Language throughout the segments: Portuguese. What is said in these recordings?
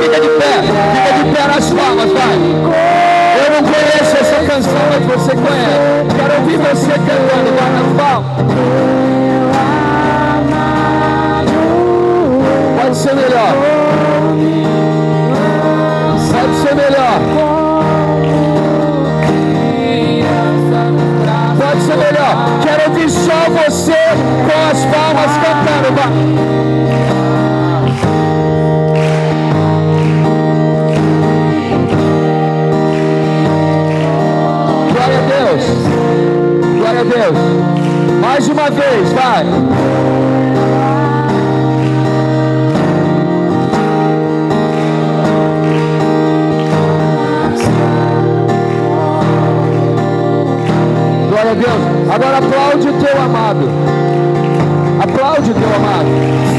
Fica de pé nas palmas, vai. Eu não conheço essa canção, mas você conhece. Quero ouvir você cantando, vai nas palmas. Pode ser melhor. Pode ser melhor. Pode ser melhor. Quero ouvir só você com as palmas cantando, vai. Glória a Deus. Mais uma vez, vai. Glória a Deus. Agora aplaude o teu amado. Aplaude o teu amado.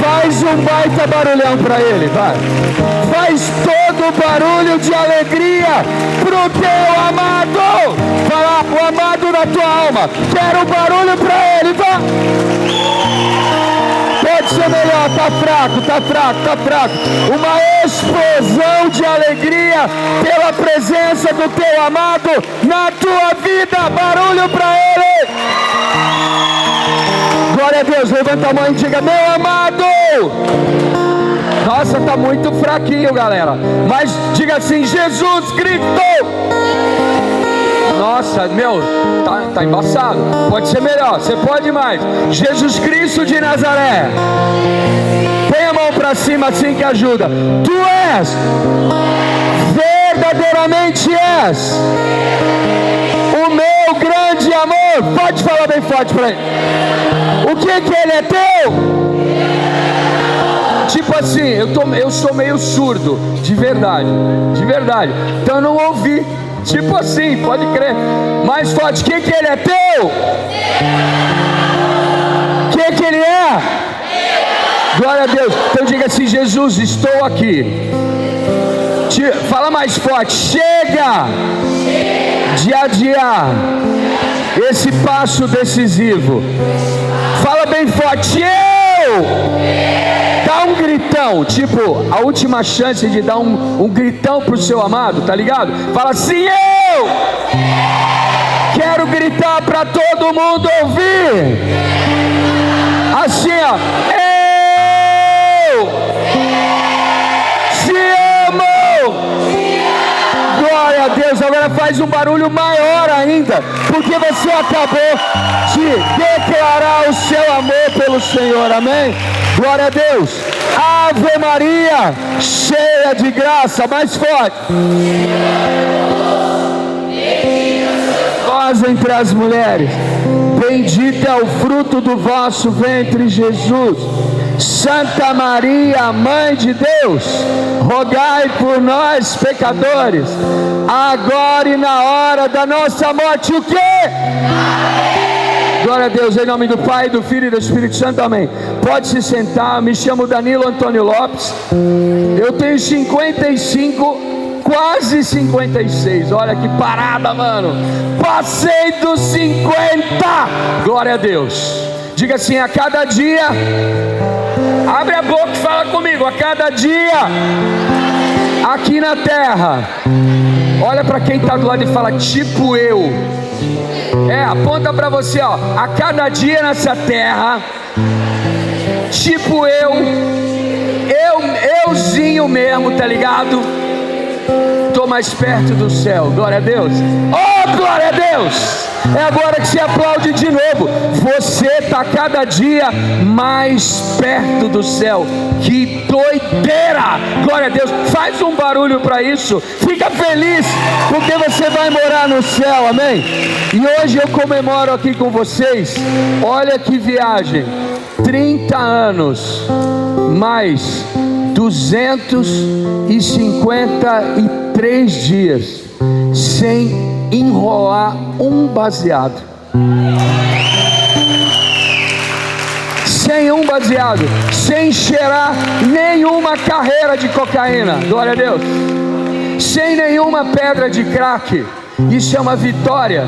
Faz um baita barulhão para ele, vai. Faz todo o barulho de alegria pro teu amado. Fala, o amado da tua alma. Quero um barulho para ele, vai. Pode ser melhor, tá fraco. Uma explosão de alegria pela presença do teu amado na tua vida. Barulho para ele. Glória a Deus, levanta a mão e diga: meu amado. Nossa, tá muito fraquinho, galera. Mas diga assim: Jesus gritou. Nossa, meu, tá embaçado. Pode ser melhor, você pode mais. Jesus Cristo de Nazaré. Põe a mão pra cima assim que ajuda. Tu és, verdadeiramente és o meu grande amor. Pode falar bem forte pra ele. O que ele é teu? Tipo assim, eu sou meio surdo, de verdade. Então eu não ouvi. Tipo assim, pode crer. Mais forte, o que ele é teu? O que ele é? Glória a Deus. Então diga assim: Jesus, estou aqui. Fala mais forte. Chega de adiar esse passo decisivo. Fala bem forte. Dá um gritão, tipo a última chance de dar um gritão pro seu amado, tá ligado? Fala assim: eu quero gritar para todo mundo ouvir. Assim, ó. Eu te amo. Glória a Deus. Agora faz um barulho maior ainda, porque você acabou de declarar o seu amor pelo Senhor. Amém? Glória a Deus. Ave Maria, cheia de graça. Mais forte. Vós entre as mulheres, bendito é o fruto do vosso ventre, Jesus. Santa Maria, Mãe de Deus, rogai por nós, pecadores, agora e na hora da nossa morte. O quê? Glória a Deus, em nome do Pai, do Filho e do Espírito Santo, amém. Pode se sentar. Me chamo Danilo Antônio Lopes. Eu tenho 55, quase 56. Olha que parada, mano. Passei dos 50. Glória a Deus. Diga assim: a cada dia. Abre a boca e fala comigo. A cada dia aqui na terra. Olha para quem está do lado e fala: tipo eu. Aponta para você, ó. A cada dia nessa terra, tipo euzinho mesmo, tá ligado? Tô mais perto do céu. Glória a Deus. Oh, glória a Deus. É agora que você aplaude de novo. Você está cada dia mais perto do céu. Que doideira! Glória a Deus. Faz um barulho para isso. Fica feliz, porque você vai morar no céu. Amém? E hoje eu comemoro aqui com vocês. Olha que viagem. 30 anos mais 253 dias sem enrolar um baseado. Sem um baseado, sem cheirar nenhuma carreira de cocaína. Glória a Deus. Sem nenhuma pedra de crack. Isso é uma vitória.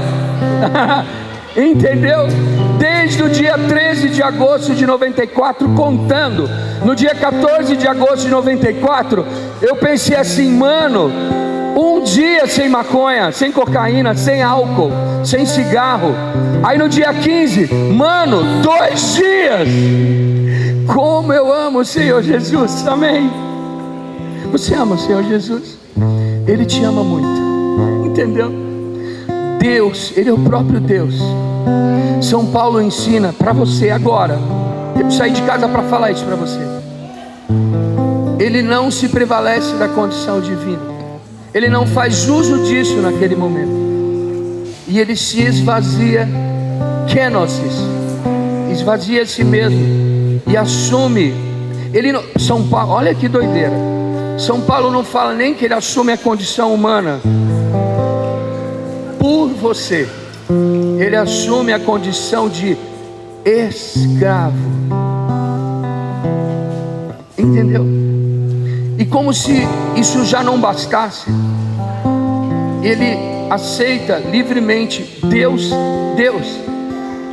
Entendeu? Desde o dia 13 de agosto de 94, contando no dia 14 de agosto de 94, eu pensei assim, mano, um dia sem maconha, sem cocaína, sem álcool, sem cigarro. Aí no dia 15, mano, 2 dias. Como eu amo o Senhor Jesus, amém. Você ama o Senhor Jesus? Ele te ama muito, entendeu? Deus, Ele é o próprio Deus. São Paulo ensina para você agora. Eu saí de casa para falar isso para você. Ele não se prevalece da condição divina. Ele não faz uso disso naquele momento. E ele se esvazia, kenosis, esvazia a si mesmo e assume. Ele não, São Paulo, olha que doideira. São Paulo não fala nem que ele assume a condição humana por você. Ele assume a condição de escravo. Entendeu? E como se isso já não bastasse, ele aceita livremente, Deus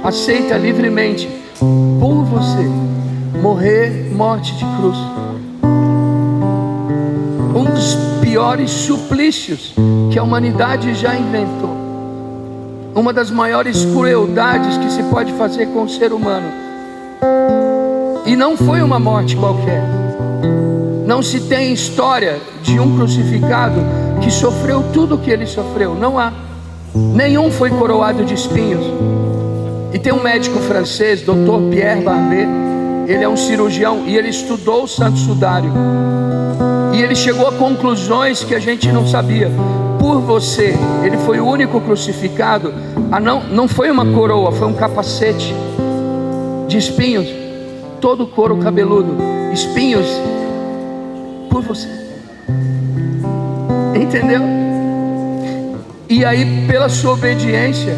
aceita livremente por você morrer morte de cruz. Um dos piores suplícios que a humanidade já inventou. Uma das maiores crueldades que se pode fazer com o ser humano. E não foi uma morte qualquer. Não se tem história de um crucificado que sofreu tudo o que ele sofreu. Não há. Nenhum foi coroado de espinhos. E tem um médico francês, Dr. Pierre Barbet. Ele é um cirurgião e ele estudou o Santo Sudário. E ele chegou a conclusões que a gente não sabia. Por você, ele foi o único crucificado. Não foi uma coroa, foi um capacete de espinhos. Todo o couro cabeludo, espinhos, por você. Entendeu? E aí, pela sua obediência,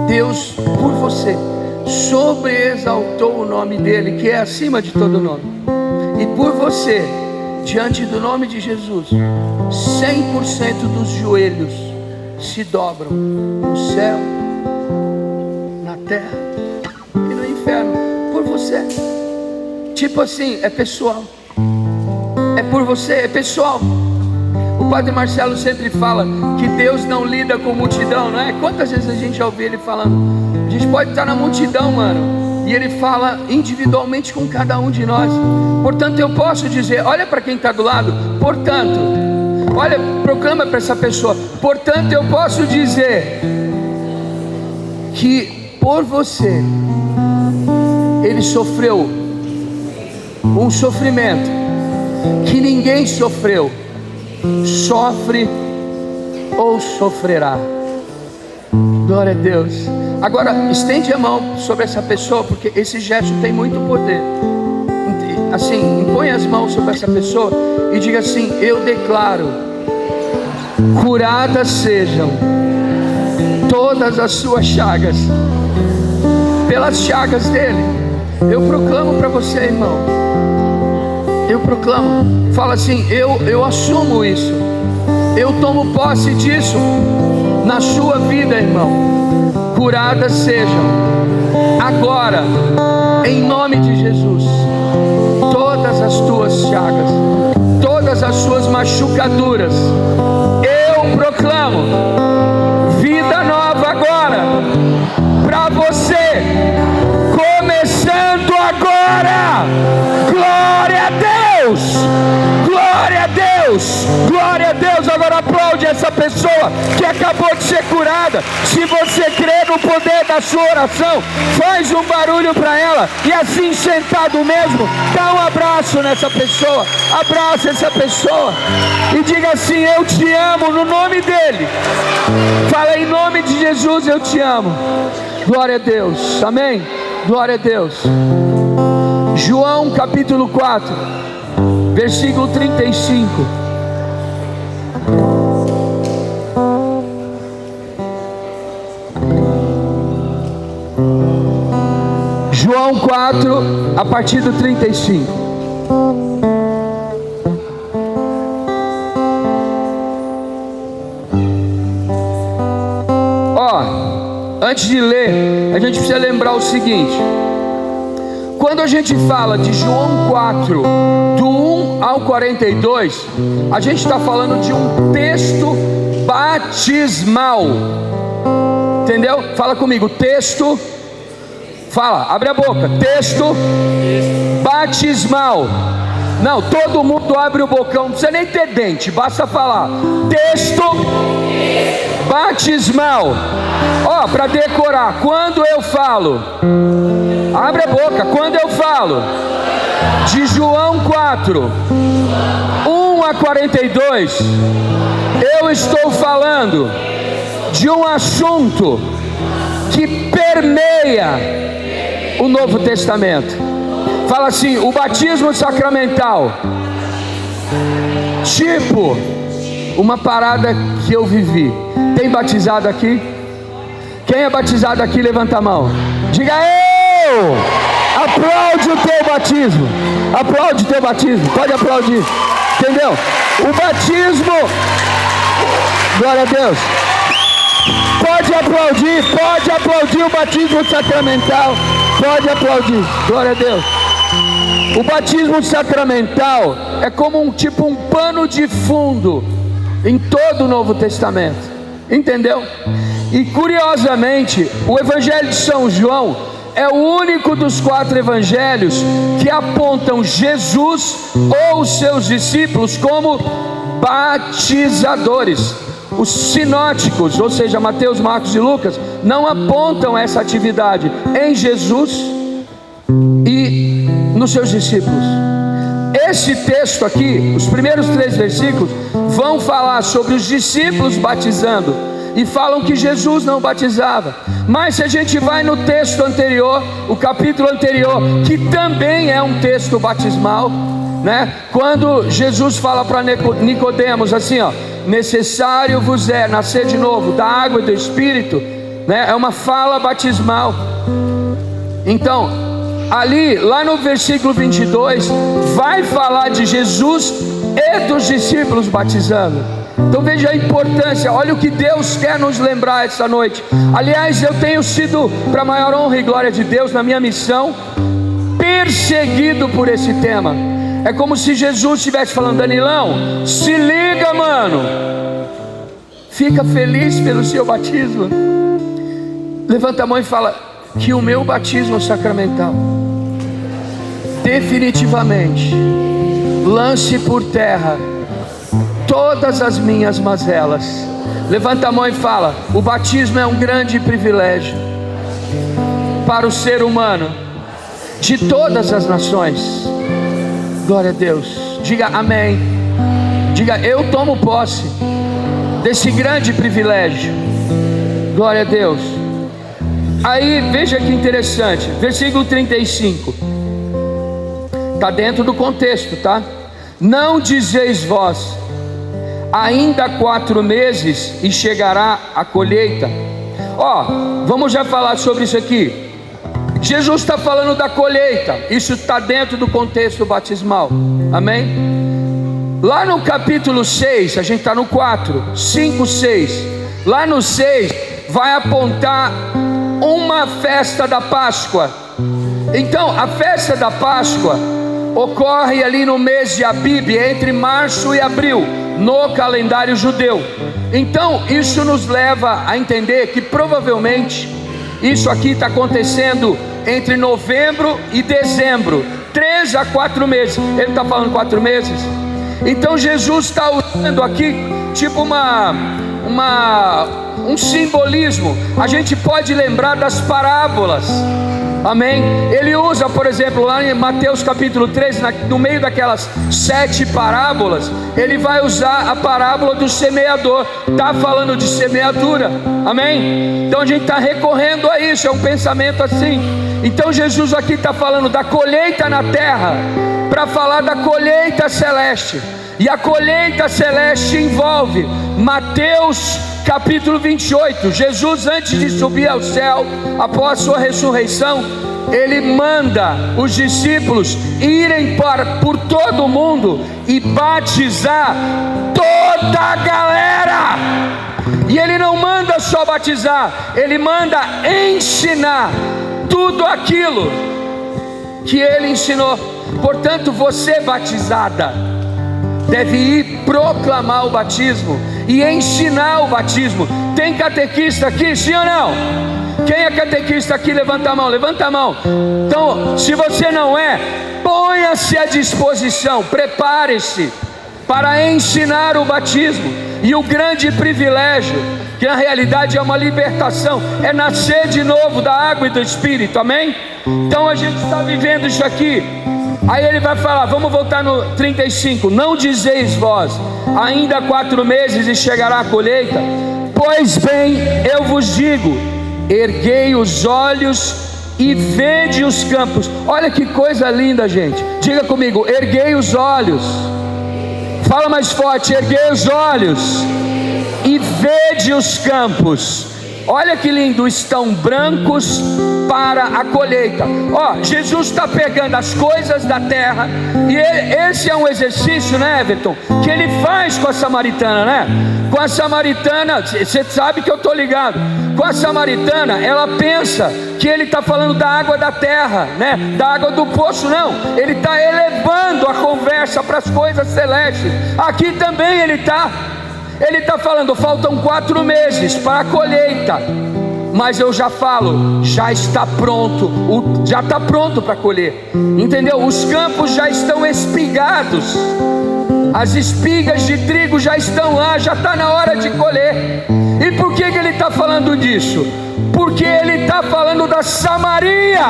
Deus, por você, sobreexaltou o nome dele, que é acima de todo nome. E por você, diante do nome de Jesus, 100% dos joelhos se dobram no céu, na terra e no inferno, por você. Tipo assim, é pessoal. É por você, é pessoal. O Padre Marcelo sempre fala que Deus não lida com multidão, não é? Quantas vezes a gente já ouviu ele falando? A gente pode estar na multidão, mano, e ele fala individualmente com cada um de nós. Portanto, eu posso dizer, olha para quem está do lado, portanto, olha, proclama para essa pessoa, portanto, eu posso dizer que por você, ele sofreu um sofrimento que ninguém sofreu, sofre ou sofrerá. Glória a Deus. Agora, estende a mão sobre essa pessoa, porque esse gesto tem muito poder. Assim, impõe as mãos sobre essa pessoa e diga assim: eu declaro, curadas sejam todas as suas chagas, pelas chagas dele. Eu proclamo para você, irmão. Eu proclamo. Fala assim: eu assumo isso. Eu tomo posse disso na sua vida, irmão. Curadas sejam agora, em nome de Jesus, todas as tuas chagas, todas as suas machucaduras. Eu proclamo vida nova agora para você, começando agora. Glória a Deus, glória a Deus, glória a Deus. Agora aplaude essa pessoa que acabou de ser curada. Se você crê no poder da sua oração, faz um barulho para ela, e assim sentado mesmo, dá um abraço nessa pessoa, abraça essa pessoa e diga assim: eu te amo, no nome dele. Fala: em nome de Jesus eu te amo. Glória a Deus, amém, glória a Deus. João capítulo 4, versículo 35. João 4, a partir do 35. Ó, antes de ler, a gente precisa lembrar o seguinte: Quando a gente fala de João 4, do 1 ao 42, a gente está falando de um texto batismal. Entendeu? Fala comigo, texto. Fala, abre a boca. Texto batismal. Não, todo mundo abre o bocão, não precisa nem ter dente, basta falar. Texto batismal. Ó, para decorar, quando eu falo, abre a boca, quando eu falo de João 4, 1 a 42, eu estou falando de um assunto que permeia o Novo Testamento. Fala assim, o batismo sacramental, tipo uma parada que eu vivi. Tem batizado aqui? Quem é batizado aqui, levanta a mão. Diga eu! Aplaude o teu batismo. Aplaude o teu batismo, pode aplaudir. Entendeu? O batismo, glória a Deus. Pode aplaudir o batismo sacramental. Pode aplaudir, glória a Deus. O batismo sacramental é como um pano de fundo em todo o Novo Testamento, entendeu? E curiosamente, o Evangelho de São João é o único dos 4 evangelhos que apontam Jesus ou os seus discípulos como batizadores. Os sinóticos, ou seja, Mateus, Marcos e Lucas, não apontam essa atividade em Jesus e nos seus discípulos. Esse texto aqui, os primeiros 3 versículos, vão falar sobre os discípulos batizando, e falam que Jesus não batizava. Mas se a gente vai no texto anterior, o capítulo anterior, que também é um texto batismal, né? Quando Jesus fala para Nicodemos assim, ó, necessário vos é nascer de novo da água e do Espírito, né? É uma fala batismal. Então, ali, lá no versículo 22, vai falar de Jesus e dos discípulos batizando. Então veja a importância, olha o que Deus quer nos lembrar essa noite. Aliás, eu tenho sido, para a maior honra e glória de Deus, na minha missão, perseguido por esse tema. É como se Jesus estivesse falando, Danilão, se liga, mano, fica feliz pelo seu batismo. Levanta a mão e fala, que o meu batismo sacramental definitivamente lance por terra todas as minhas mazelas. Levanta a mão e fala, o batismo é um grande privilégio para o ser humano de todas as nações. Glória a Deus. Diga amém. Diga, eu tomo posse desse grande privilégio. Glória a Deus. Aí veja que interessante, versículo 35, está dentro do contexto, tá? Não dizeis vós, ainda 4 meses e chegará a colheita. Ó, vamos já falar sobre isso aqui. Jesus está falando da colheita, isso está dentro do contexto batismal, amém? Lá no capítulo 6, a gente está no 4, 5, 6, lá no 6 vai apontar uma festa da Páscoa. Então a festa da Páscoa ocorre ali no mês de Abib, entre março e abril, no calendário judeu. Então isso nos leva a entender que provavelmente isso aqui está acontecendo entre novembro e dezembro, 3 a 4 meses. Ele está falando 4 meses. Então Jesus está usando aqui tipo um simbolismo. A gente pode lembrar das parábolas, amém? Ele usa, por exemplo, lá em Mateus capítulo 13, no meio daquelas 7 parábolas, ele vai usar a parábola do semeador. Está falando de semeadura, amém? Então a gente está recorrendo a isso, é um pensamento assim. Então Jesus aqui está falando da colheita na terra, para falar da colheita celeste. E a colheita celeste envolve Mateus capítulo 28. Jesus, antes de subir ao céu, após sua ressurreição, ele manda os discípulos irem por todo o mundo e batizar toda a galera. E ele não manda só batizar, ele manda ensinar tudo aquilo que ele ensinou. Portanto, você batizada deve ir proclamar o batismo e ensinar o batismo. Tem catequista aqui, sim ou não? Quem é catequista aqui? Levanta a mão, levanta a mão. Então, se você não é, ponha-se à disposição, prepare-se para ensinar o batismo. E o grande privilégio, que na realidade é uma libertação, é nascer de novo da água e do Espírito, amém? Então a gente está vivendo isso aqui. Aí ele vai falar, vamos voltar no 35. Não dizeis vós, ainda 4 meses e chegará a colheita? Pois bem, eu vos digo, erguei os olhos e vede os campos. Olha que coisa linda, gente. Diga comigo, erguei os olhos. Fala mais forte, erguei os olhos e vede os campos. Olha que lindo, estão brancos para a colheita. Ó, Jesus está pegando as coisas da terra, e esse é um exercício, né, Everton, que ele faz com a samaritana, né? Com a samaritana, você sabe que eu estou ligado. Com a samaritana, ela pensa que ele está falando da água da terra, né? Da água do poço, não. Ele está elevando a conversa para as coisas celestes. Aqui também ele está falando, faltam 4 meses para a colheita, mas eu já falo, já está pronto, já está pronto para colher, entendeu? Os campos já estão espigados, as espigas de trigo já estão lá, já está na hora de colher. E por que ele está falando disso? Porque ele está falando da Samaria,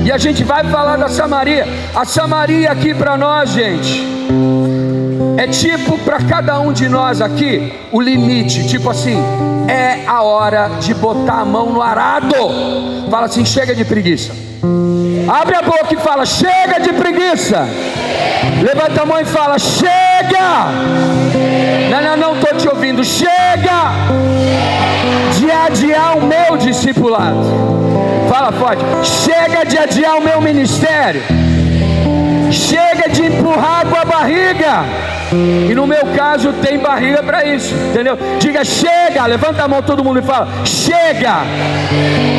e a gente vai falar da Samaria. A Samaria aqui para nós, gente, é tipo para cada um de nós aqui, o limite, tipo assim, é a hora de botar a mão no arado. Fala assim, chega de preguiça. Abre a boca e fala, chega de preguiça. Levanta a mão e fala, chega. Não estou te ouvindo. Chega de adiar o meu discipulado. Fala forte, chega de adiar o meu ministério. Chega de empurrar com a barriga. E no meu caso tem barriga para isso, entendeu? Diga chega, levanta a mão todo mundo e fala chega.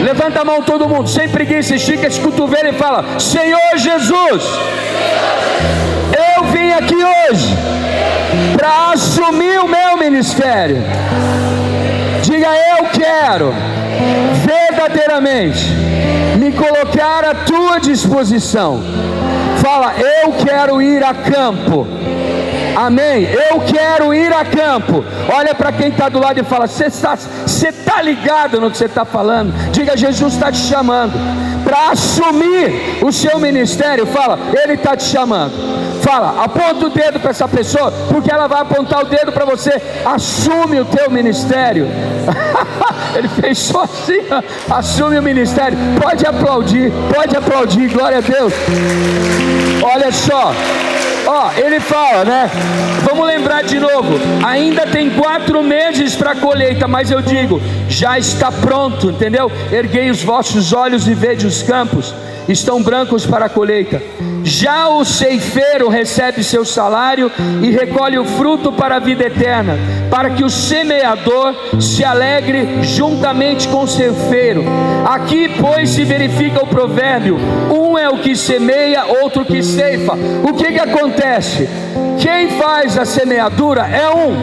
Levanta a mão todo mundo, sem preguiça, estica esse cotovelo e fala, Senhor Jesus, eu vim aqui hoje para assumir o meu ministério. Diga, eu quero verdadeiramente me colocar à tua disposição. Fala, eu quero ir a campo. Amém? Eu quero ir a campo. Olha para quem está do lado e fala, você está ligado no que você está falando? Diga, Jesus está te chamando para assumir o seu ministério. Fala, Ele está te chamando. Fala, aponta o dedo para essa pessoa, porque ela vai apontar o dedo para você. Assume o teu ministério. Ele fez só assim, assume o ministério. Pode aplaudir, glória a Deus. Olha só, ó, ele fala, né? Vamos lembrar de novo, ainda tem 4 meses para a colheita, mas eu digo, já está pronto, entendeu? Erguei os vossos olhos e vede os campos, estão brancos para a colheita. Já o ceifeiro recebe seu salário e recolhe o fruto para a vida eterna, para que o semeador se alegre juntamente com o ceifeiro. Aqui, pois, se verifica o provérbio: um é o que semeia, outro que ceifa. O que acontece? Quem faz a semeadura é um,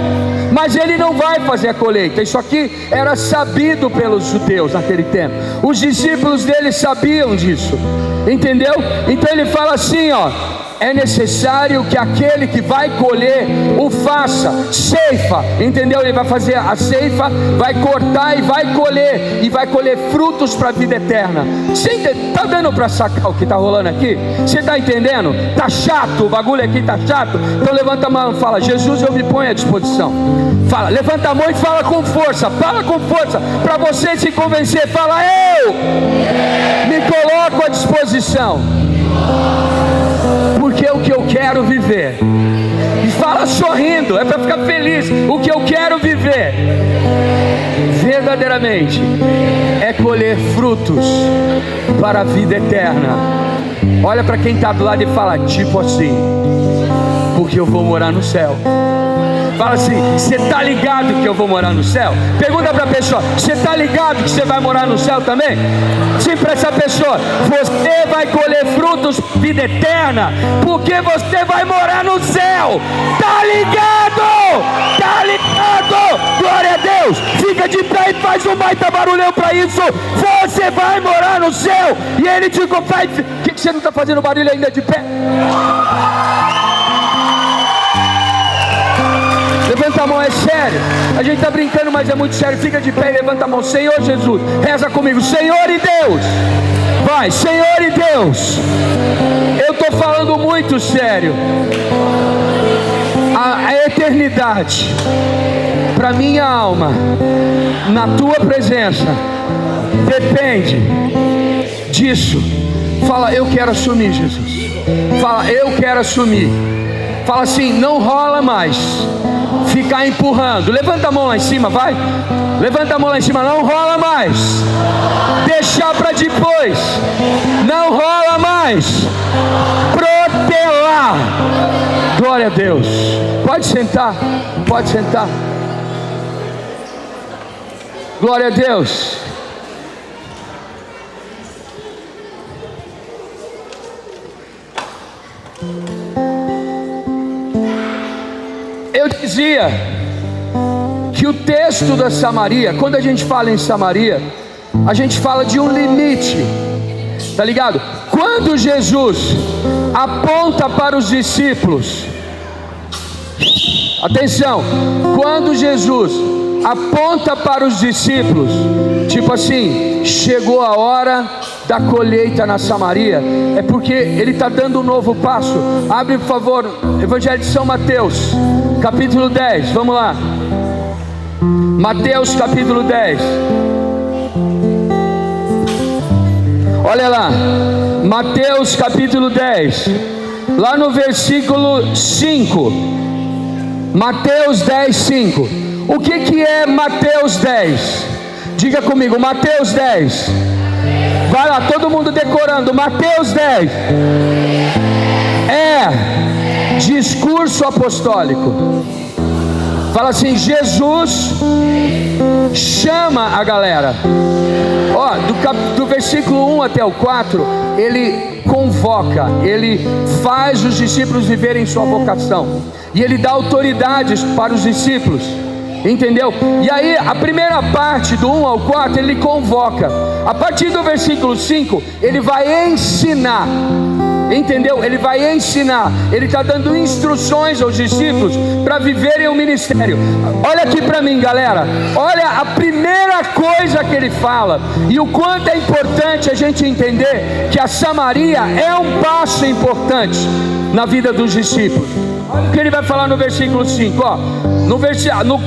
mas ele não vai fazer a colheita. Isso aqui era sabido pelos judeus naquele tempo. Os discípulos dele sabiam disso, entendeu? Então ele fala assim, ó, é necessário que aquele que vai colher o faça, ceifa, entendeu? Ele vai fazer a ceifa, vai cortar e vai colher frutos para a vida eterna. Você está dando para sacar o que está rolando aqui? Você está entendendo? Está chato, o bagulho aqui está chato? Então levanta a mão e fala, Jesus, eu me ponho à disposição. Fala, levanta a mão e fala com força para você se convencer. Fala, eu me coloco à disposição, porque é o que eu quero viver. E fala sorrindo, é para ficar feliz. O que eu quero viver verdadeiramente é colher frutos para a vida eterna. Olha para quem está do lado e fala, tipo assim, porque que eu vou morar no céu. Fala assim: você está ligado que eu vou morar no céu? Pergunta para a pessoa: você está ligado que você vai morar no céu também? Sim, para essa pessoa: você vai colher frutos, vida eterna, porque você vai morar no céu. Tá ligado? Tá ligado? Glória a Deus. Fica de pé e faz um baita barulhão para isso. Você vai morar no céu. E ele te faz. Por que você não está fazendo barulho ainda de pé? Levanta a mão, é sério. A gente está brincando, mas é muito sério. Fica de pé e levanta a mão. Senhor Jesus, reza comigo. Senhor e Deus. Vai, Senhor e Deus. Eu estou falando muito sério. A eternidade para minha alma, na tua presença, depende disso. Fala: eu quero assumir, Jesus. Fala: eu quero assumir. Fala assim: não rola mais ficar empurrando. Levanta a mão lá em cima, vai. Levanta a mão lá em cima. Não rola mais deixar para depois. Não rola mais protelar. Glória a Deus. Pode sentar. Pode sentar. Glória a Deus. Eu dizia que o texto da Samaria, quando a gente fala em Samaria, a gente fala de um limite, tá ligado? Quando Jesus aponta para os discípulos, atenção, quando Jesus aponta para os discípulos, tipo assim, chegou a hora da colheita na Samaria, é porque ele está dando um novo passo. Abre, por favor, Evangelho de São Mateus, capítulo 10, vamos lá. Mateus capítulo 10. Olha lá, Mateus capítulo 10, lá no versículo 5. Mateus 10, 5. O que é Mateus 10? Diga comigo, Mateus 10. Vai lá, todo mundo decorando. Mateus 10 é discurso apostólico. Fala assim: Jesus chama a galera. Ó, do versículo 1 até o 4, ele convoca, ele faz os discípulos viverem sua vocação, e ele dá autoridades para os discípulos, entendeu? E aí a primeira parte do 1 ao 4 ele convoca. A partir do versículo 5 ele vai ensinar, entendeu? Ele vai ensinar, ele está dando instruções aos discípulos para viverem o ministério. Olha aqui para mim, galera, olha a primeira coisa que ele fala, e o quanto é importante a gente entender que a Samaria é um passo importante na vida dos discípulos. Olha o que ele vai falar no versículo 5, ó.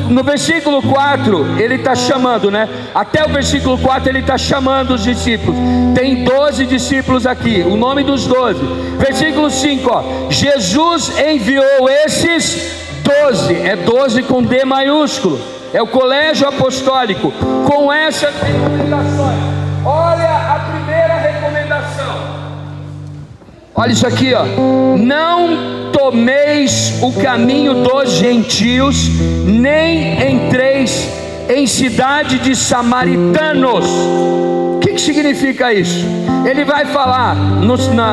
No versículo 4 ele está chamando, né? Até o versículo 4 ele está chamando os discípulos. Tem 12 discípulos aqui, o nome dos 12. Versículo 5, ó. Jesus enviou esses 12, é 12 com D maiúsculo, é o colégio apostólico, com essas recomendações. Olha a primeira recomendação. Olha isso aqui, ó. Não tomeis o caminho dos gentios, nem entreis em cidade de samaritanos. O que significa isso? Ele vai falar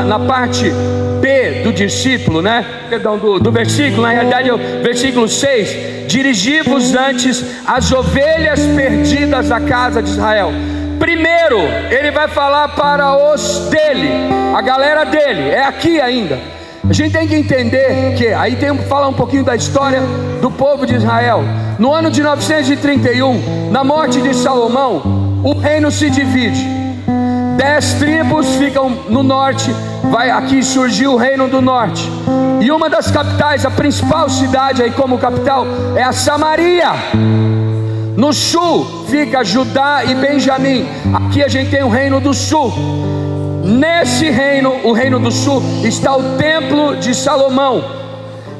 na parte B do discípulo, né? Perdão, do versículo, na realidade é o versículo 6. Dirigi-vos antes as ovelhas perdidas da casa de Israel. Primeiro, ele vai falar para os dele, a galera dele, é aqui ainda. A gente tem que entender que, aí tem que falar um pouquinho da história do povo de Israel. No ano de 931, na morte de Salomão, o reino se divide. 10 tribos ficam no norte, aqui surgiu o reino do norte. E uma das capitais, a principal cidade aí como capital, é a Samaria. No sul fica Judá e Benjamim. Aqui a gente tem o reino do sul. Nesse reino, o reino do sul, está o templo de Salomão,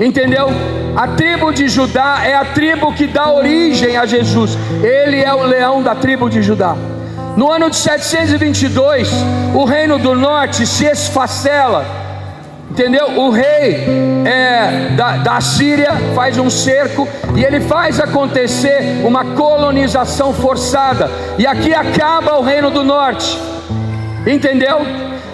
entendeu? A tribo de Judá é a tribo que dá origem a Jesus. Ele é o leão da tribo de Judá. No ano de 722, o reino do norte se esfacela. entendeu? O rei da Síria faz um cerco e ele faz acontecer uma colonização forçada, e aqui acaba o reino do norte, entendeu?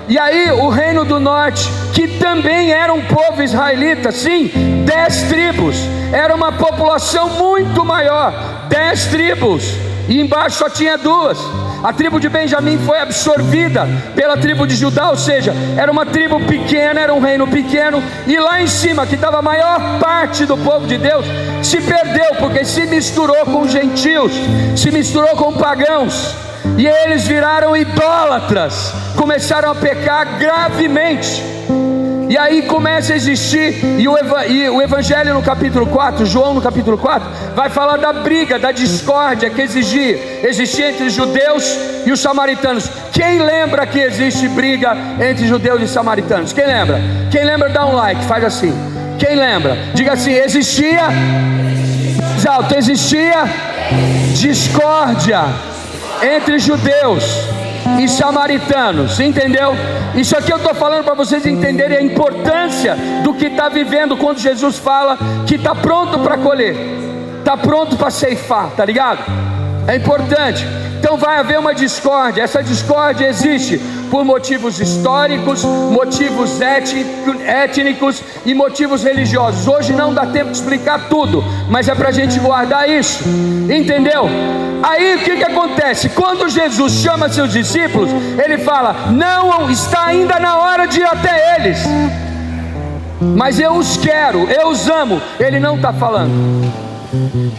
E aí o reino do norte, que também era um povo israelita, sim, 10 tribos, era uma população muito maior, 10 tribos, e embaixo só tinha 2. A tribo de Benjamim foi absorvida pela tribo de Judá, ou seja, era uma tribo pequena, era um reino pequeno, e lá em cima, que estava a maior parte do povo de Deus, se perdeu, porque se misturou com gentios, se misturou com pagãos, e eles viraram idólatras, começaram a pecar gravemente. E aí começa a existir, e o Evangelho no capítulo 4, João no capítulo 4, vai falar da briga, da discórdia que existia entre os judeus e os samaritanos. Quem lembra que existe briga entre judeus e samaritanos? Quem lembra? Quem lembra, dá um like, faz assim. Quem lembra? Diga assim: existia discórdia entre judeus e samaritanos, entendeu? Isso aqui eu estou falando para vocês entenderem a importância do que está vivendo, quando Jesus fala que está pronto para colher, está pronto para ceifar, tá ligado? É importante. Então vai haver uma discórdia. Essa discórdia existe por motivos históricos, motivos étnicos e motivos religiosos. Hoje não dá tempo de explicar tudo, mas é para a gente guardar isso, entendeu? Aí o que acontece? Quando Jesus chama seus discípulos, ele fala: não está ainda na hora de ir até eles, mas eu os quero, eu os amo. Ele não está falando,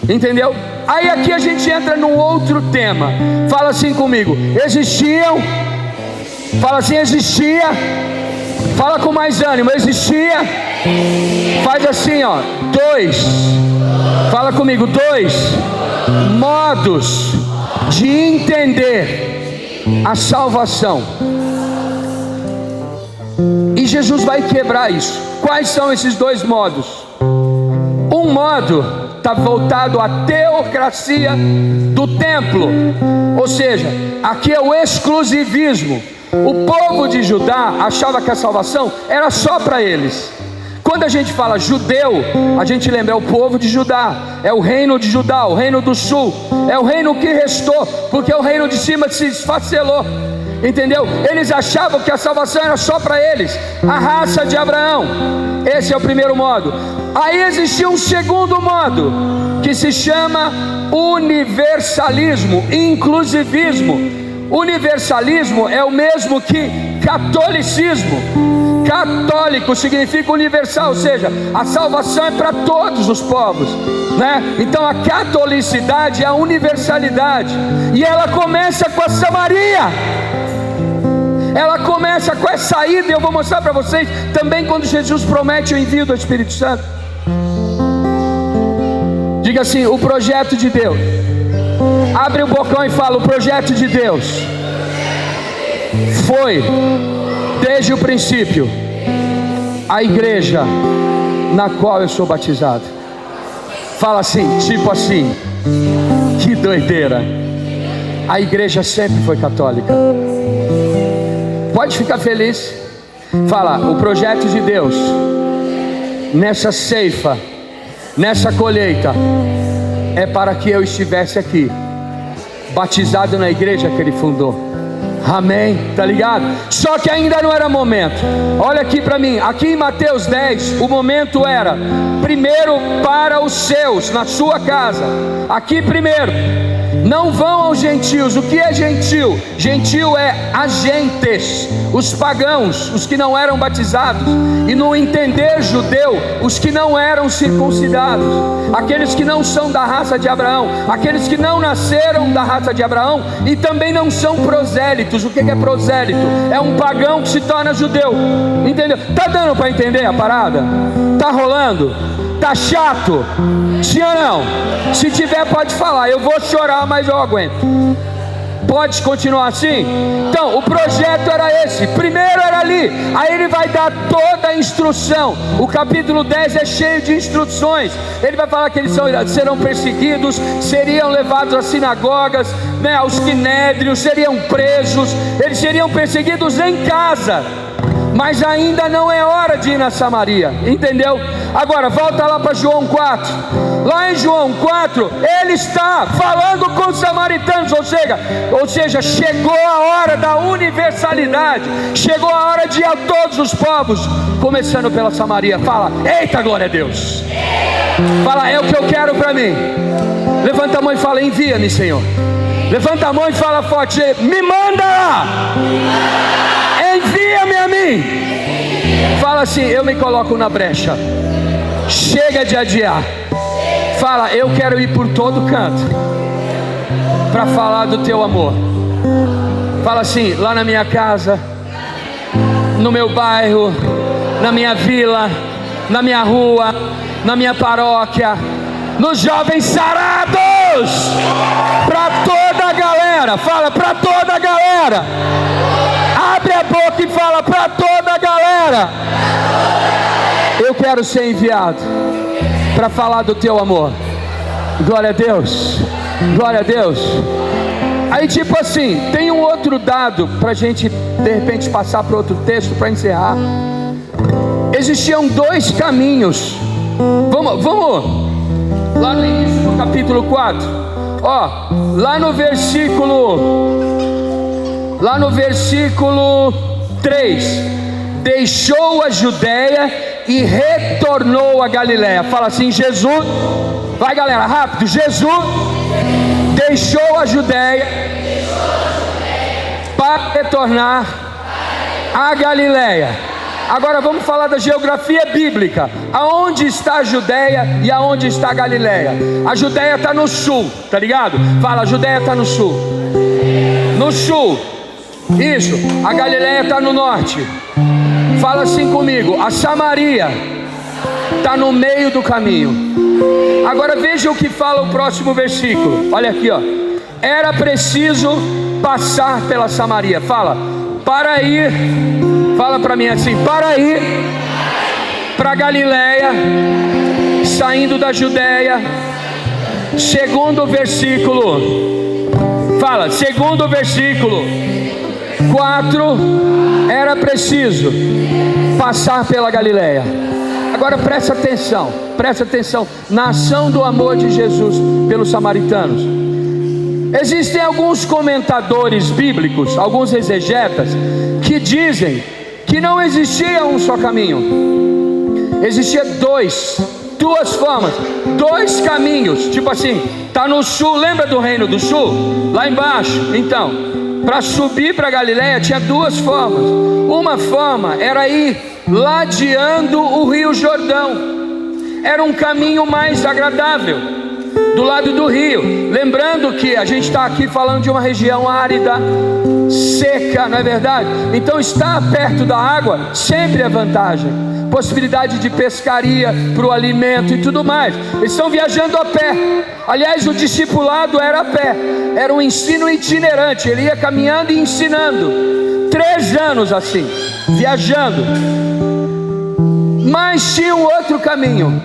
entendeu? Aí aqui a gente entra num outro tema. Fala assim comigo: existiam. Fala assim: existia. Fala com mais ânimo: existia. Faz assim, ó, 2. Fala comigo: 2 modos de entender a salvação. E Jesus vai quebrar isso. Quais são esses 2 modos? Um modo está voltado à teocracia do templo, ou seja, aqui é o exclusivismo. O povo de Judá achava que a salvação era só para eles. Quando a gente fala judeu, a gente lembra, é o povo de Judá, é o reino de Judá, o reino do sul, é o reino que restou, porque o reino de cima se esfacelou, entendeu? Eles achavam que a salvação era só para eles, a raça de Abraão. Esse é o primeiro modo. Aí existia um segundo modo, que se chama universalismo, inclusivismo. Universalismo é o mesmo que catolicismo. Católico significa universal, ou seja, a salvação é para todos os povos, né? Então a catolicidade é a universalidade, e ela começa com a Samaria. Ela começa com essa ida, e eu vou mostrar para vocês também quando Jesus promete o envio do Espírito Santo. Diga assim: o projeto de Deus. Abre o bocão e fala: o projeto de Deus foi, desde o princípio, a igreja na qual eu sou batizado. Fala assim, tipo assim: que doideira. A igreja sempre foi católica. Pode ficar feliz. Fala: o projeto de Deus nessa ceifa, nessa colheita, é para que eu estivesse aqui, batizado na igreja que ele fundou. Amém, tá ligado? Só que ainda não era momento. Olha aqui para mim, aqui em Mateus 10, o momento era primeiro para os seus, na sua casa. Aqui primeiro, não vão aos gentios. O que é gentil? Gentil é agentes, os pagãos, os que não eram batizados, e no entender judeu, os que não eram circuncidados, aqueles que não são da raça de Abraão, aqueles que não nasceram da raça de Abraão e também não são prosélitos. O que é prosélito? É um pagão que se torna judeu, entendeu? Tá dando para entender a parada? Tá rolando? Tá chato? Sim ou não? Se tiver pode falar, eu vou chorar mas eu aguento. Pode continuar assim? Então o projeto era esse. Primeiro era ali, aí ele vai dar toda a instrução. O capítulo 10 é cheio de instruções. Ele vai falar que eles serão perseguidos, seriam levados às sinagogas, aos sinédrios, seriam presos, eles seriam perseguidos em casa. mas ainda não é hora de ir na Samaria, entendeu? Agora volta lá para João 4. Lá em João 4, ele está falando com os samaritanos, ou seja, chegou a hora da universalidade, chegou a hora de ir a todos os povos, começando pela Samaria. Fala, eita, glória a Deus. Fala, é o que eu quero para mim. Levanta a mão e fala, envia-me, Senhor. Levanta a mão e fala forte, me manda, envia-me a mim. Fala assim, eu me coloco na brecha. Chega de adiar. Fala, eu quero ir por todo canto para falar do teu amor. Fala assim, lá na minha casa, no meu bairro, na minha vila, na minha rua, na minha paróquia, nos jovens sarados, para toda a galera. Fala, para toda a galera. Abre a boca e fala, para toda a galera. Eu quero ser enviado para falar do teu amor. Glória a Deus, glória a Deus. Aí tipo assim, tem um outro dado para a gente de repente passar para outro texto para encerrar. Existiam dois caminhos. Vamos lá no início do capítulo 4. Ó, lá no versículo 3. Deixou a Judéia e retornou a Galiléia. Fala assim, Jesus, vai galera, rápido. Jesus deixou a Judéia para retornar a Galiléia. Agora vamos falar da geografia bíblica. Aonde está a Judéia e aonde está a Galiléia? A Judéia está no sul, tá ligado? Fala, a Judéia está no sul. No sul. Isso. A Galiléia está no norte. Fala assim comigo, a Samaria está no meio do caminho. Agora veja o que fala o próximo versículo. Olha aqui, ó. Era preciso passar pela Samaria. Fala, para ir. Fala para mim assim, para ir para Galiléia, saindo da Judéia. Segundo o versículo. Fala, segundo o versículo 4, era preciso passar pela Galiléia. Agora presta atenção na ação do amor de Jesus pelos samaritanos. Existem alguns comentadores bíblicos, alguns exegetas, que dizem que não existia um só caminho, existia duas formas, dois caminhos. Tipo assim, tá no sul, lembra do reino do sul? Lá embaixo, então, para subir para Galiléia tinha duas formas. Uma forma era ir ladeando o rio Jordão, era um caminho mais agradável, do lado do rio. Lembrando que a gente está aqui falando de uma região árida, seca, não é verdade? Então estar perto da água sempre é vantagem. Possibilidade de pescaria para o alimento e tudo mais. Eles estão viajando a pé. Aliás, o discipulado era a pé, era um ensino itinerante. Ele ia caminhando e ensinando 3 anos assim, viajando. Mas tinha um outro caminho,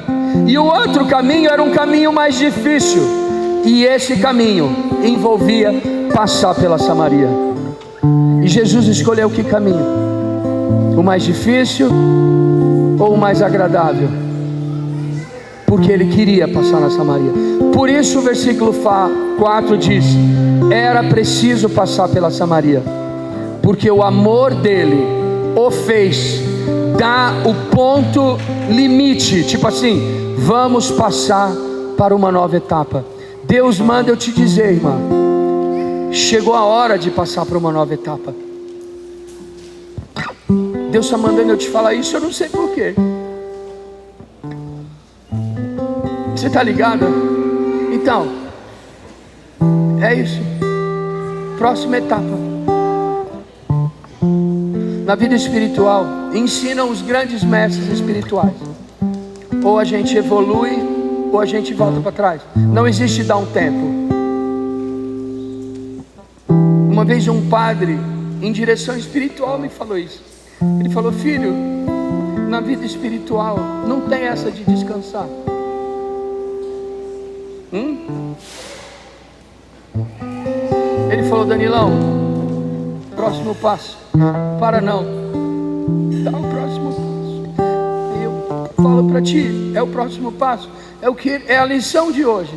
e o outro caminho era um caminho mais difícil, e esse caminho envolvia passar pela Samaria. E Jesus escolheu que caminho? O mais difícil ou o mais agradável? Porque ele queria passar na Samaria. Por isso o versículo 4 diz: era preciso passar pela Samaria, porque o amor dele o fez dar o ponto limite. Tipo assim, vamos passar para uma nova etapa. Deus manda eu te dizer, irmã, chegou a hora de passar para uma nova etapa. Deus está mandando eu te falar isso, eu não sei porquê. Você está ligado? Então, é isso. Próxima etapa. Na vida espiritual, ensinam os grandes mestres espirituais. Ou a gente evolui, ou a gente volta para trás. Não existe dar um tempo. Uma vez um padre, em direção espiritual, me falou isso. Ele falou: filho, na vida espiritual não tem essa de descansar. Ele falou: Danilão, próximo passo, para não. Dá o próximo passo. Eu falo para ti, é o próximo passo. É o que é a lição de hoje.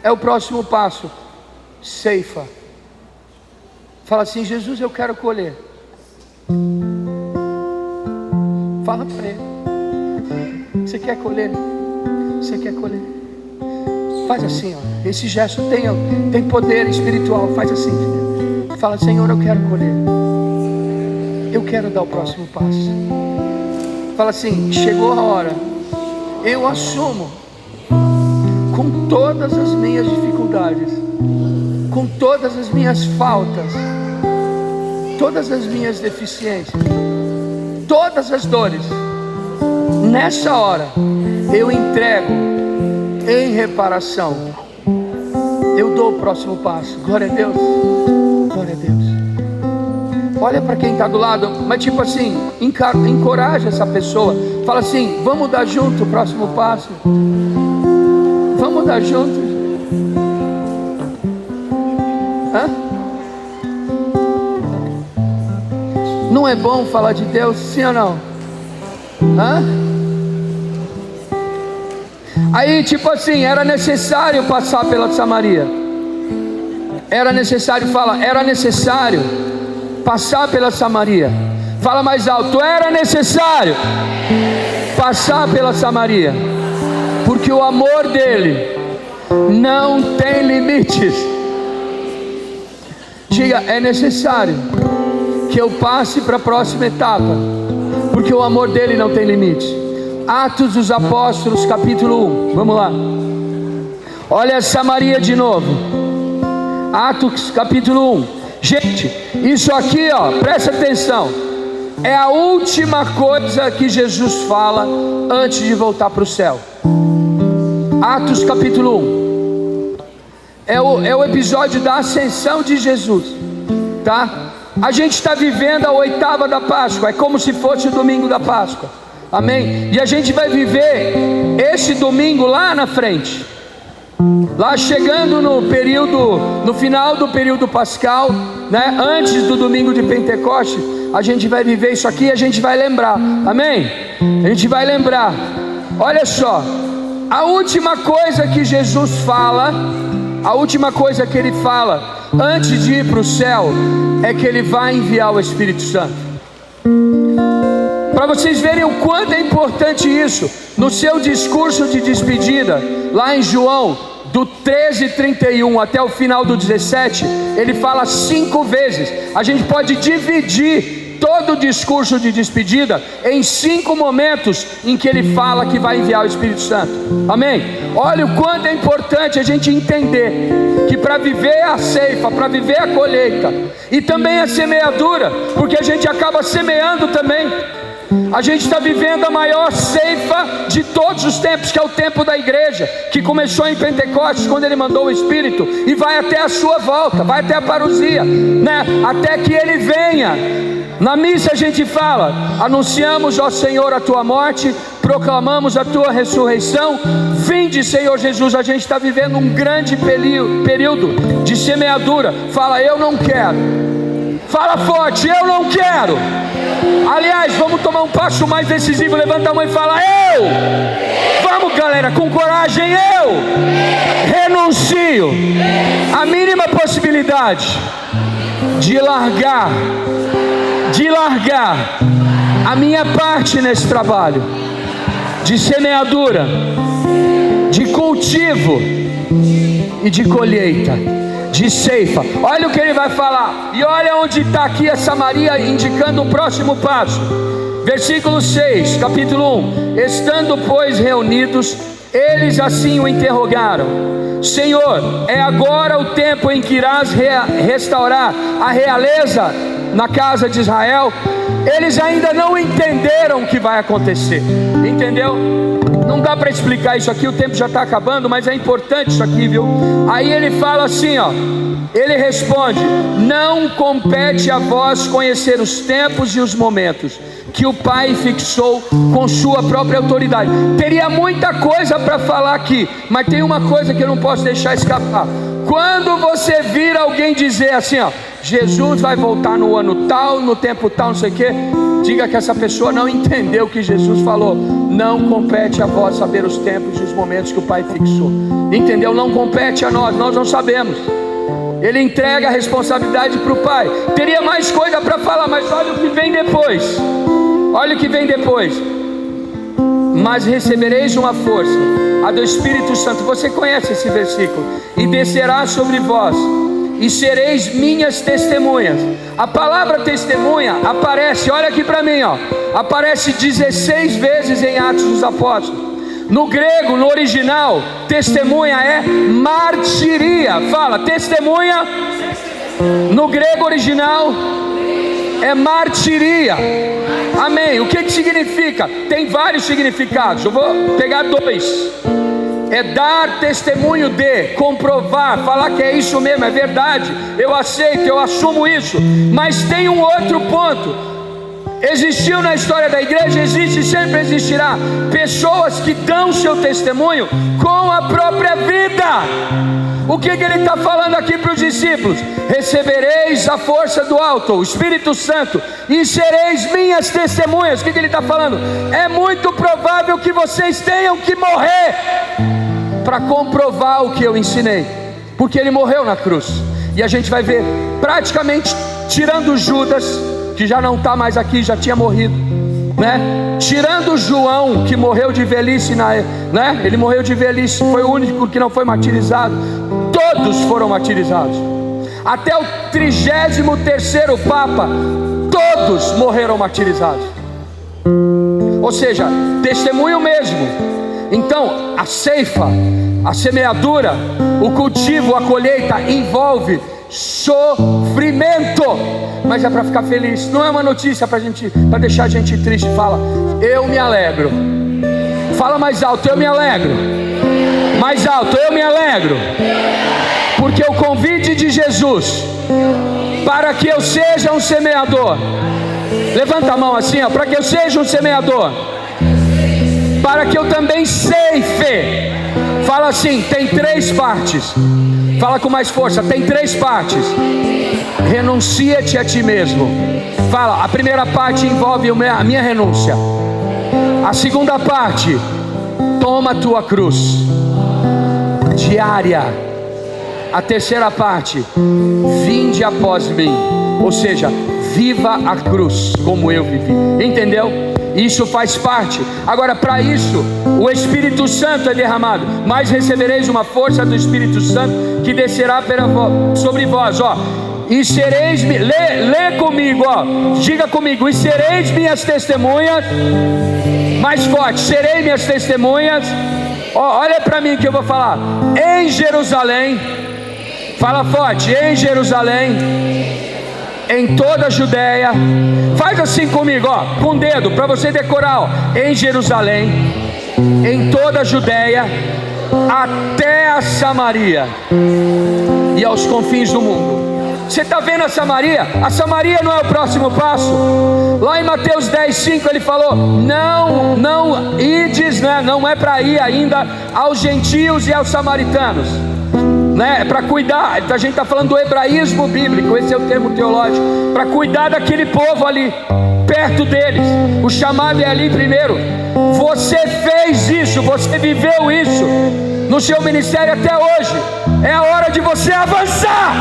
É o próximo passo. Ceifa. Fala assim: Jesus, eu quero colher. Fala para ele. Você quer colher? Você quer colher? Faz assim, ó. Esse gesto tem poder espiritual. Faz assim, filho. Fala: Senhor, eu quero colher. Eu quero dar o próximo passo. Fala assim: chegou a hora. Eu assumo, com todas as minhas dificuldades, com todas as minhas faltas, todas as minhas deficiências, todas as dores. Nessa hora eu entrego em reparação. Eu dou o próximo passo. Glória a Deus. Glória a Deus. Olha para quem está do lado, mas tipo assim, encoraja essa pessoa. Fala assim: vamos dar junto o próximo passo. Vamos dar junto. Hã? Não é bom falar de Deus, sim ou não? Hã? Aí tipo assim, era necessário passar pela Samaria. Era necessário, fala, era necessário passar pela Samaria. Fala mais alto: era necessário passar pela Samaria, porque o amor dele não tem limites. Diga: é necessário que eu passe para a próxima etapa, porque o amor dele não tem limites. Atos dos Apóstolos, capítulo 1. Vamos lá. Olha Samaria de novo. Atos capítulo 1. Gente, isso aqui, ó, presta atenção. É a última coisa que Jesus fala antes de voltar para o céu. Atos capítulo 1. É o episódio da ascensão de Jesus, tá? A gente está vivendo a 8ª da Páscoa. É como se fosse o domingo da Páscoa. Amém? E a gente vai viver esse domingo lá na frente. Lá chegando no final do período pascal, né? Antes do domingo de Pentecostes, a gente vai viver isso aqui e a gente vai lembrar. Amém? A gente vai lembrar. Olha só, a última coisa que Jesus fala, a última coisa que ele fala antes de ir para o céu, é que ele vai enviar o Espírito Santo. Para vocês verem o quanto é importante isso, no seu discurso de despedida, lá em João, do 13:31 até o final do 17, ele fala 5 vezes. A gente pode dividir todo o discurso de despedida em 5 momentos em que ele fala que vai enviar o Espírito Santo. Amém? Olha o quanto é importante a gente entender que para viver a ceifa, para viver a colheita e também a semeadura, porque a gente acaba semeando também. A gente está vivendo a maior ceifa de todos os tempos, que é o tempo da igreja, que começou em Pentecostes, quando ele mandou o Espírito, e vai até a sua volta, vai até a parousia, né? Até que ele venha. Na missa a gente fala: anunciamos, ó Senhor, a tua morte, proclamamos a tua ressurreição. Vinde, Senhor Jesus. A gente está vivendo um grande período de semeadura. Fala: eu não quero. Fala forte: eu não quero. Aliás, vamos tomar um passo mais decisivo. Levanta a mão e fala: eu. Vamos, galera, com coragem. Eu renuncio a mínima possibilidade de largar a minha parte nesse trabalho de semeadura, de cultivo e de colheita, de ceifa. Olha o que ele vai falar, e olha onde está aqui a Samaria, indicando o próximo passo. Versículo 6, capítulo 1. Estando, pois, reunidos, eles assim o interrogaram: Senhor, é agora o tempo em que irás restaurar a realeza na casa de Israel? Eles ainda não entenderam o que vai acontecer. Entendeu? Não dá para explicar isso aqui, o tempo já está acabando, mas é importante isso aqui, viu? Aí ele fala assim, ó. Ele responde: não compete a vós conhecer os tempos e os momentos que o Pai fixou com sua própria autoridade. Teria muita coisa para falar aqui, mas tem uma coisa que eu não posso deixar escapar. Quando você vir alguém dizer assim, ó, Jesus vai voltar no ano tal, no tempo tal, não sei o que, diga que essa pessoa não entendeu o que Jesus falou. Não compete a vós saber os tempos e os momentos que o Pai fixou. Entendeu? Não compete a nós não sabemos. Ele entrega a responsabilidade para o Pai. Teria mais coisa para falar, mas olha o que vem depois. Olha o que vem depois. Mas recebereis uma força, a do Espírito Santo. Você conhece esse versículo? E descerá sobre vós, e sereis minhas testemunhas. A palavra testemunha aparece, olha aqui para mim, ó, aparece 16 vezes em Atos dos Apóstolos. No grego, no original, testemunha é martiria. Fala, testemunha no grego original é martiria. Amém. O que significa? Tem vários significados. Eu vou pegar 2. É dar testemunho de, comprovar, falar que é isso mesmo, é verdade, eu aceito, eu assumo isso. Mas tem um outro ponto. Existiu na história da igreja, existe e sempre existirá pessoas que dão seu testemunho com a própria vida. O que ele está falando aqui para os discípulos? Recebereis a força do alto, o Espírito Santo, e sereis minhas testemunhas. O que ele está falando? É muito provável que vocês tenham que morrer para comprovar o que eu ensinei, porque ele morreu na cruz. E a gente vai ver, praticamente tirando Judas, que já não está mais aqui, já tinha morrido, né? Tirando João, que morreu de velhice, né? Ele morreu de velhice, foi o único que não foi martirizado. Todos foram martirizados. Até o 33º Papa, todos morreram martirizados. Ou seja, testemunho mesmo. Então, a ceifa, a semeadura, o cultivo, a colheita envolve sofrimento, mas é para ficar feliz. Não é uma notícia para deixar a gente triste. Fala, eu me alegro. Fala mais alto, eu me alegro. Mais alto, eu me alegro. Porque o convite de Jesus para que eu seja um semeador. Levanta a mão assim, ó, para que eu seja um semeador, para que eu também ceife. Fala assim, tem 3 partes. Fala com mais força, tem 3 partes. Renuncia-te a ti mesmo. Fala, a primeira parte envolve a minha renúncia. A segunda parte, toma a tua cruz diária. A terceira parte, vinde após mim. Ou seja, viva a cruz como eu vivi. Entendeu? Isso faz parte. Agora, para isso, o Espírito Santo é derramado. Mas recebereis uma força do Espírito Santo, que descerá sobre vós, ó. E sereis, lê comigo, ó. Diga comigo, e sereis minhas testemunhas. Mais forte, serei minhas testemunhas. Ó, olha para mim que eu vou falar. Em Jerusalém. Fala forte, em Jerusalém, em toda a Judéia. Faz assim comigo, ó, com o dedo, para você decorar, ó. Em Jerusalém, em toda a Judéia, até a Samaria e aos confins do mundo. Você está vendo a Samaria? A Samaria não é o próximo passo. Lá em Mateus 10:5 ele falou, não ides, né? Não é para ir ainda aos gentios e aos samaritanos, né? É para cuidar. A gente está falando do hebraísmo bíblico, esse é o termo teológico, para cuidar daquele povo ali, perto deles. O chamado é ali primeiro. Você fez isso, você viveu isso no seu ministério até hoje. É a hora de você avançar.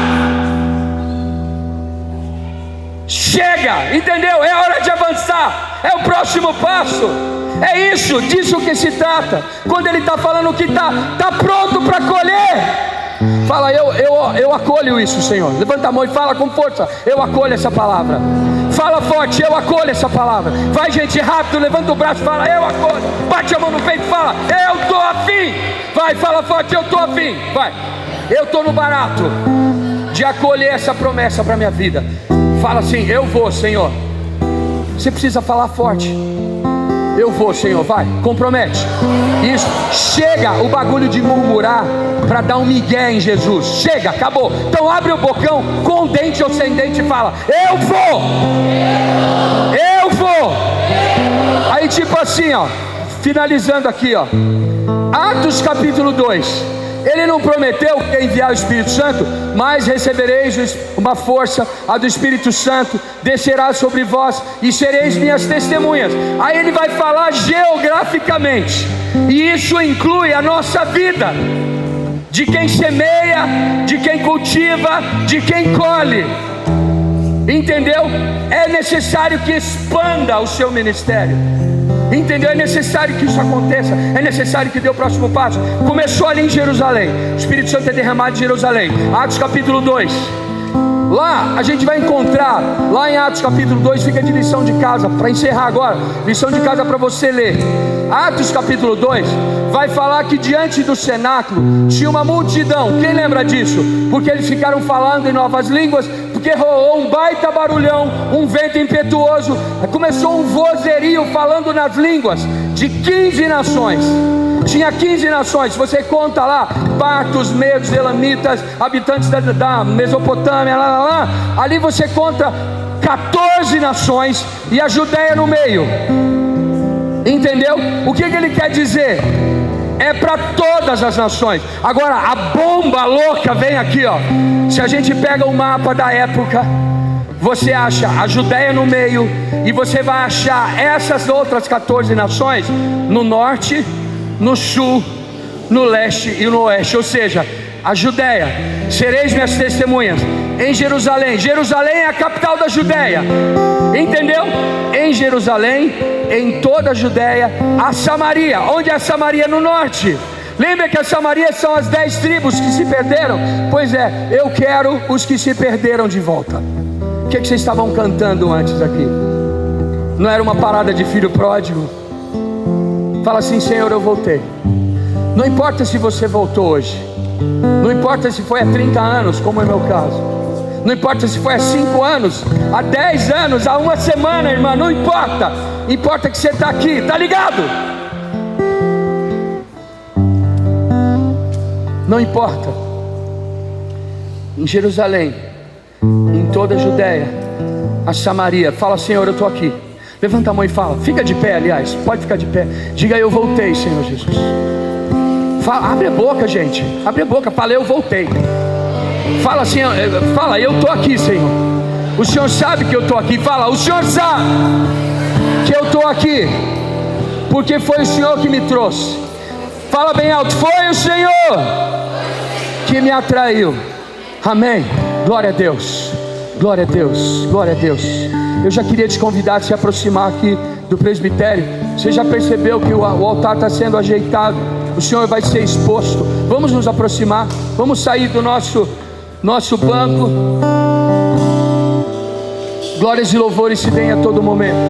Chega, entendeu? É a hora de avançar. É o próximo passo. É isso, disso que se trata. Quando ele está falando que está pronto para colher. Fala, eu acolho isso, Senhor. Levanta a mão e fala com força, eu acolho essa palavra. Fala forte, eu acolho essa palavra. Vai, gente, rápido, levanta o braço, fala, eu acolho. Bate a mão no peito, fala, eu estou afim. Vai, fala forte, eu estou afim. Vai, eu estou no barato de acolher essa promessa para minha vida. Fala assim, eu vou, Senhor. Você precisa falar forte. Eu vou, Senhor, vai, compromete. Isso, chega o bagulho de murmurar para dar um migué em Jesus. Chega, acabou. Então abre o bocão, com dente ou sem dente, e fala, eu vou. Eu vou. Aí tipo assim, ó, finalizando aqui, ó, Atos capítulo 2. Ele não prometeu que ia enviar o Espírito Santo? Mas recebereis uma força, a do Espírito Santo descerá sobre vós e sereis minhas testemunhas. Aí ele vai falar geograficamente, e isso inclui a nossa vida, de quem semeia, de quem cultiva, de quem colhe. Entendeu? É necessário que expanda o seu ministério. Entendeu? É necessário que isso aconteça. É necessário que dê o próximo passo. Começou ali em Jerusalém. O Espírito Santo é derramado em Jerusalém. Atos capítulo 2. Lá a gente vai encontrar, lá em Atos capítulo 2, fica de lição de casa, para encerrar agora, lição de casa para você ler. Atos capítulo 2 vai falar que diante do cenáculo tinha uma multidão. Quem lembra disso? Porque eles ficaram falando em novas línguas, porque rolou um baita barulhão, um vento impetuoso, começou um vozerio falando nas línguas de 15 nações. Tinha 15 nações, você conta lá, partos, medos, elamitas, habitantes da Mesopotâmia, ali você conta 14 nações e a Judéia no meio. Entendeu? O que ele quer dizer? É para todas as nações. Agora a bomba louca vem aqui, ó. Se a gente pega o mapa da época, você acha a Judéia no meio, e você vai achar essas outras 14 nações no norte, no sul, no leste e no oeste. Ou seja, a Judéia, sereis minhas testemunhas em Jerusalém. Jerusalém é a capital da Judéia. Entendeu? Em Jerusalém, em toda a Judéia, a Samaria. Onde é a Samaria? No norte. Lembra que a Samaria são as 10 tribos que se perderam? Pois é, eu quero os que se perderam de volta. O que vocês estavam cantando antes aqui? Não era uma parada de filho pródigo? Fala assim: Senhor, eu voltei. Não importa se você voltou hoje, não importa se foi há 30 anos, como é meu caso, não importa se foi há 5 anos, há 10 anos, há uma semana, irmã, não importa. Importa que você está aqui, tá ligado? Não importa. Em Jerusalém, em toda a Judéia, a Samaria. Fala: Senhor, eu estou aqui. Levanta a mão e fala. Fica de pé, aliás, pode ficar de pé. Diga: eu voltei, Senhor Jesus. Fala, abre a boca, gente. Abre a boca, fala: eu voltei. Fala assim, fala: eu estou aqui, Senhor. O Senhor sabe que eu estou aqui. Fala: o Senhor sabe que eu estou aqui, porque foi o Senhor que me trouxe. Fala bem alto: foi o Senhor que me atraiu. Amém. Glória a Deus. Glória a Deus. Glória a Deus. Eu já queria te convidar a se aproximar aqui do presbitério. Você já percebeu que o altar está sendo ajeitado? O Senhor vai ser exposto. Vamos nos aproximar. Vamos sair do nosso banco. Glórias e louvores se deem a todo momento.